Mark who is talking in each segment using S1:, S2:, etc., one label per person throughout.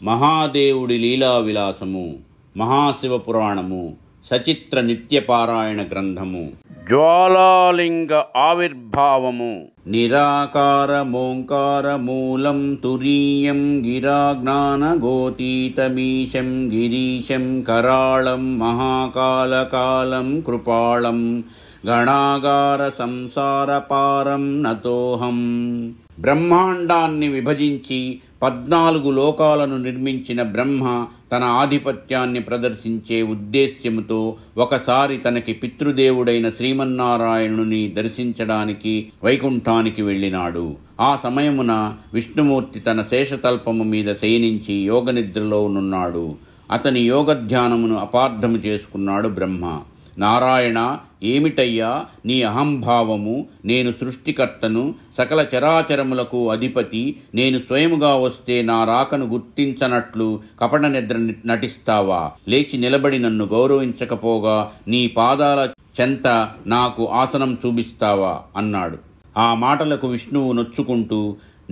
S1: మహాదేవుడి లీలా విలాసము, మహాశివ పురాణము, సచిత్ర నిత్యపారాయణ గ్రంథము, జ్వాలాలింగ ఆవిర్భావము, నిరాకారమోంకార మూలం తురీయం గిరాజ్ఞానగోతీతమీశం గిరీశం కరాళం మహాకాలకాలం కృపాళం గణాగార సంసారపారం నతోహం. బ్రహ్మాండాన్ని విభజించి 14 లోకాలను నిర్మించిన బ్రహ్మ తన ఆధిపత్యాన్ని ప్రదర్శించే ఉద్దేశ్యముతో ఒకసారి తనకి పితృదేవుడైన శ్రీమన్నారాయణుని దర్శించడానికి వైకుంఠానికి వెళ్ళినాడు. ఆ సమయమున విష్ణుమూర్తి తన శేషతల్పము మీద శయనించి యోగనిద్రలో నున్నాడు. అతని యోగధ్యానమును అపార్థము చేసుకున్నాడు బ్రహ్మ. నారాయణ, ఏమిటయ్యా నీ అహంభావము? నేను సృష్టికర్తను, సకల చరాచరములకు అధిపతి. నేను స్వయముగా వస్తే నా రాకను గుర్తించనట్లు కపట నిద్ర నటిస్తావా? లేచి నిలబడి నన్ను గౌరవించకపోగా నీ పాదాల చెంత నాకు ఆసనం చూపిస్తావా అన్నాడు. ఆ మాటలకు విష్ణువు నొచ్చుకుంటూ,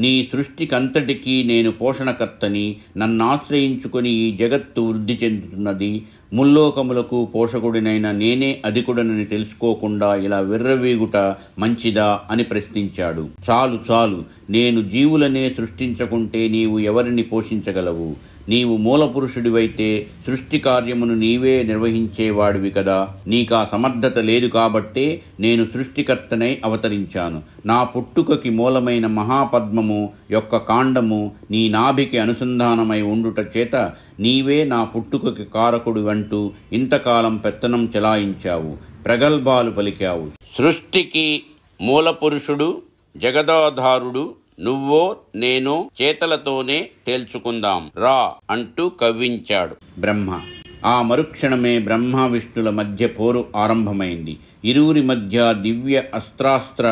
S1: నీ సృష్టికంతటికీ నేను పోషణకర్తని, నన్నాశ్రయించుకొని ఈ జగత్తు వృద్ధి చెందుతున్నది. ముల్లోకములకు పోషకుడినైన నేనే అధికుడనని తెలుసుకోకుండా ఇలా విర్రవీగుట మంచిదా అని ప్రశ్నించాడు. చాలు చాలు, నేను జీవులనే సృష్టించకుంటే నీవు ఎవరిని పోషించగలవు? నీవు మూలపురుషుడివైతే సృష్టి కార్యమును నీవే నిర్వహించేవాడివి కదా. నీకా సమర్థత లేదు కాబట్టే నేను సృష్టికర్తనై అవతరించాను. నా పుట్టుకకి మూలమైన మహాపద్మము యొక్క కాండము నీ నాభికి అనుసంధానమై ఉండుట చేత నీవే నా పుట్టుకకి కారకుడు అంటూ ఇంతకాలం పెత్తనం చెలాయించావు, ప్రగల్భాలు పలికావు. సృష్టికి మూలపురుషుడు, జగదాధారుడు నువ్వో నేనో చేతలతోనే తేల్చుకుందాం రా అంటూ కవ్వించాడు బ్రహ్మ. ఆ మరుక్షణమే బ్రహ్మ విష్ణుల మధ్య పోరు ఆరంభమైంది. ఇరువురి మధ్య దివ్య అస్త్రాస్త్ర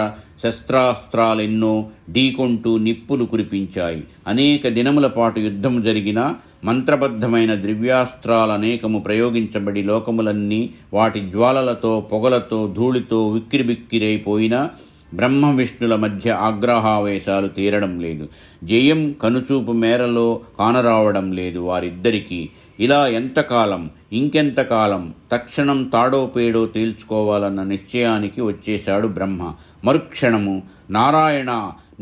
S1: శస్త్రాస్త్రాలెన్నో ఢీకొంటూ నిప్పులు కురిపించాయి. అనేక దినముల పాటు యుద్ధము జరిగినా మంత్రబద్ధమైన దివ్యాస్త్రాలనేకము ప్రయోగించబడి లోకములన్నీ వాటి జ్వాలలతో, పొగలతో, ధూళితో విక్కిరిబిక్కిరైపోయినా బ్రహ్మ విష్ణుల మధ్య ఆగ్రహావేశాలు తీరడం లేదు. జయం కనుచూపు మేరలో కానరావడం లేదు వారిద్దరికీ. ఇలా ఎంతకాలం, ఇంకెంతకాలం? తక్షణం తాడో పేడో తేల్చుకోవాలన్న నిశ్చయానికి వచ్చేశాడు బ్రహ్మ. మరుక్షణము, నారాయణ,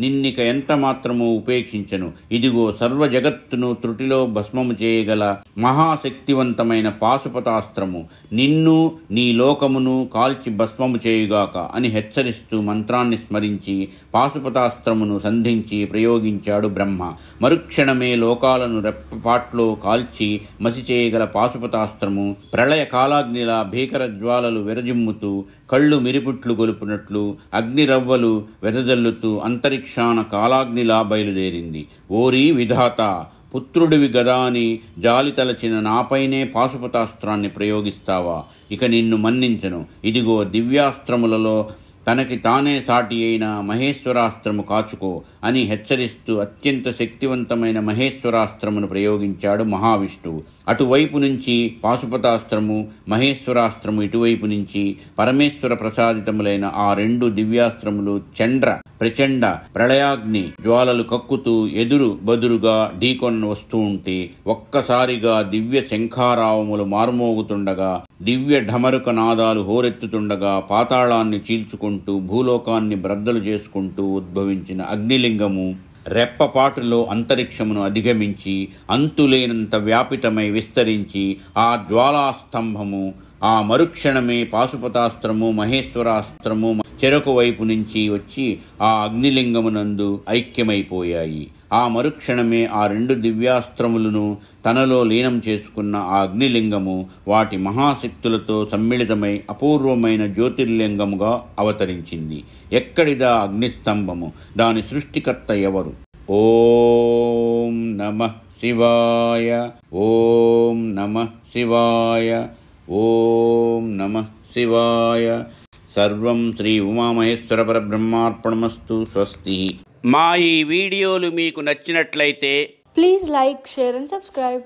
S1: నిన్నిక ఎంత మాత్రమూ ఉపేక్షించను. ఇదిగో సర్వ జగత్తును త్రుటిలో భస్మము చేయగల మహాశక్తివంతమైన పాశుపతాస్త్రము నిన్ను, నీ లోకమును కాల్చి భస్మము చేయుగాక అని హెచ్చరిస్తూ మంత్రాన్ని స్మరించి పాశుపతాస్త్రమును సంధించి ప్రయోగించాడు బ్రహ్మ. మరుక్షణమే లోకాలను రెప్పపాట్లో కాల్చి మసి చేయగల పాశుపతాస్త్రము ప్రళయ కాలాగ్నిలా భీకర జ్వాలలు విరజిమ్ముతూ, కళ్ళు మిరిపుట్లు గొలుపునట్లు అగ్నిరవ్వలు వెదజల్లుతూ అంతరిక్షాన కాలాగ్నిలా బయలుదేరింది. ఓరీ విధాత, పుత్రుడివి గదా అని జాలి తలచిన నాపైనే పాశుపతాస్త్రాన్ని ప్రయోగిస్తావా? ఇక నిన్ను మన్నించను. ఇదిగో దివ్యాస్త్రములలో తనకి తానే సాటి అయిన మహేశ్వరాస్త్రము కాచుకో అని హెచ్చరిస్తూ అత్యంత శక్తివంతమైన మహేశ్వరాస్త్రమును ప్రయోగించాడు మహావిష్ణువు. అటువైపు నుంచి పాశుపతాస్త్రము, మహేశ్వరాస్త్రము ఇటువైపు నుంచి పరమేశ్వర ప్రసాదితములైన ఆ 2 దివ్యాస్త్రములు చండ్ర ప్రచండ ప్రళయాగ్ని జ్వాలలు కక్కుతూ ఎదురు బదురుగా ఢీకొన్న వస్తూ ఉంటే ఒక్కసారిగా దివ్య శంఖారావములు మారుమోగుతుండగా, దివ్య ఢమరుక నాదాలు హోరెత్తుతుండగా పాతాళాన్ని చీల్చుకుంటూ భూలోకాన్ని బ్రద్దలు చేసుకుంటూ ఉద్భవించిన అగ్నిలింగము రెప్పపాటులో అంతరిక్షమును అధిగమించి అంతులేనంత వ్యాపితమై విస్తరించి ఆ జ్వాలాస్తంభము ఆ మరుక్షణమే పాశుపతాస్త్రము, మహేశ్వరాస్త్రము చెరకు వైపు నుంచి వచ్చి ఆ అగ్నిలింగమునందు ఐక్యమైపోయాయి. ఆ మరుక్షణమే ఆ 2 దివ్యాస్త్రములను తనలో లీనం చేసుకున్న ఆ అగ్నిలింగము వాటి మహాశక్తులతో సమ్మిళితమై అపూర్వమైన జ్యోతిర్లింగముగా అవతరించింది. ఎక్కడిదా అగ్నిస్తంభము? దాని సృష్టికర్త ఎవరు? ఓం నమః శివాయ, ఓం నమః శివాయ, ఓం నమః శివాయ. సర్వం శ్రీ ఉమామహేశ్వర పరబ్రహ్మార్పణమస్తు. స్వస్తి. మా ఈ వీడియోలు మీకు నచ్చినట్లయితే
S2: please like, share and subscribe.